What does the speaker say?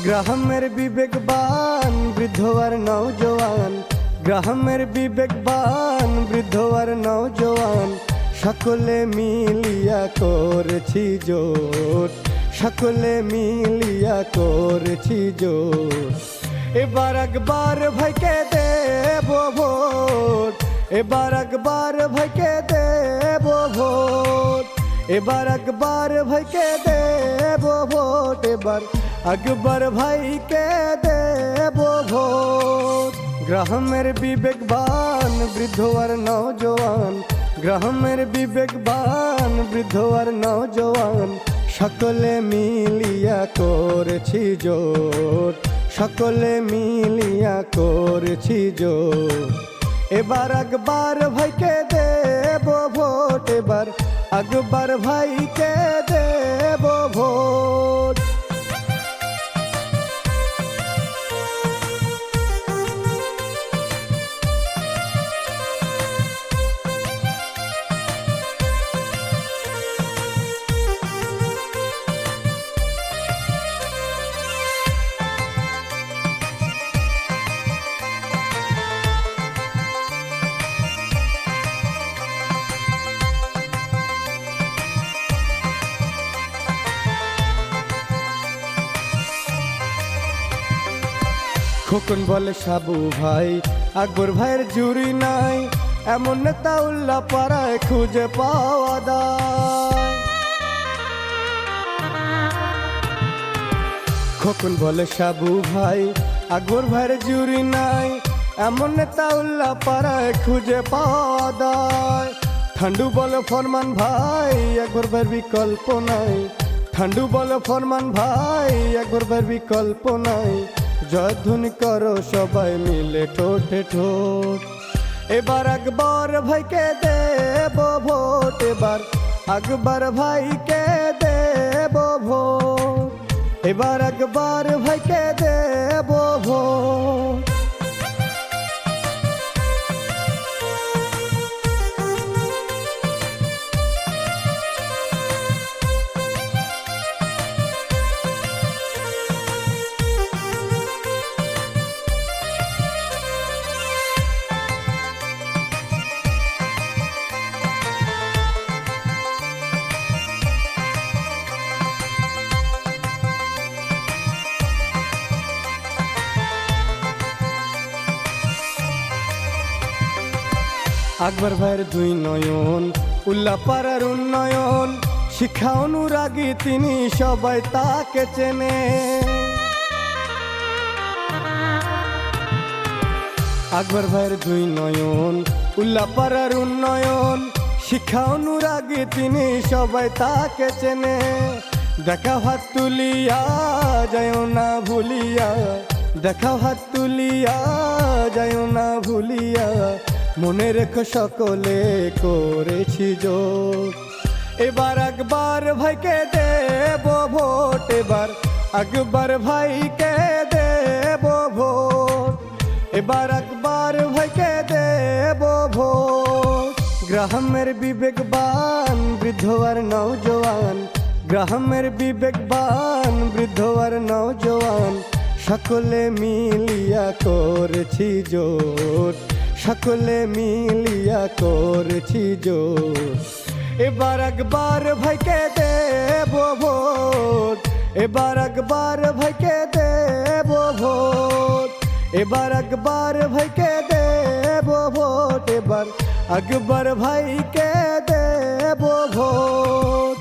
গ্রামের বিবেকবান বৃদ্ধ আর নওজোয়ান, গ্রামের বিবেকবান বৃদ্ধ আর নওজোয়ান, সকলে মিলিয়া করেছি জোট, সকলে মিলিয়া করেছি জোট। এবার একবার ভাইকে দেব ভোট, এবার একবার ভাইকে দেব ভোট, এবার একবার ভাইকে দেব ভোট, এবার একবার ভাইকে দেব ভোট। গ্রামের বিবেকবান বৃদ্ধ আর নওজোয়ান, গ্রামের বিবেকবান বৃদ্ধ আর নওজোয়ান, সকলে মিলিয়া করেছি জোট, সকলে মিলিয়া করেছি জোট। এবার একবার ভাইকে দেব ভোট, এবার একবার ভাইকে দেব ভোট। খোকন বলে সাবু ভাই আকবর ভাইয়ের জুরি নাই, এমন নেতা উল্লা পাড়ায় খুঁজে পাওয়া দায়। খোকন বলে সাবু ভাই আকবর ভাইয়ের জুরি নাই, এমন নেতা উল্লা পাড়ায় খুঁজে পাওয়া দায়। ঠান্ডু বলে ফরমান ভাই আকবর ভাইয়ের বিকল্প নাই, ঠান্ডু বলে ফরমান ভাই আকবর ভাইয়ের বিকল্প নাই। জয়ধ্বনি করো সবাই মিলে ঠোঁটে ঠোঁট, এবার একবার ভাইকে দেব ভোট, এবার একবার ভাইকে দেব ভোট, এবার একবার ভাইকে দেব ভোট। আকবর ভাইয়ের দুই নয়ন উল্লাপাড়ার উন্নয়ন, শিক্ষা অনুরাগী তিনি সবাই তাকে চেনে। আকবর ভাইয়ের দুই নয়ন উল্লাপাড়ার উন্নয়ন, শিক্ষা অনুরাগী তিনি সবাই তাকে চেনে। দেখা হাত তুলিয়া যায় না ভুলিয়া, দেখা হাত তুলিয়া যায় না ভুলিয়া, মনে রেখো সকলে করেছি জোট। এবার একবার ভাইকে দেব ভোট, এবার একবার ভাইকে দেব ভোট, এবার একবার ভাইকে দেব ভোট। গ্রামের বিবেকবান বৃদ্ধ আর নওজোয়ান, গ্রামের বিবেকবান বৃদ্ধ আর নওজোয়ান, সকলে মিলিয়া করেছি জোট, সকলে মিলিয়া করেছি জোট। এবার একবার ভাইকে দেব ভোট, এবার একবার ভাইকে দেব ভোট, এবার একবার ভাইকে দেব ভোট, এবার একবার ভাইকে দেব ভোট।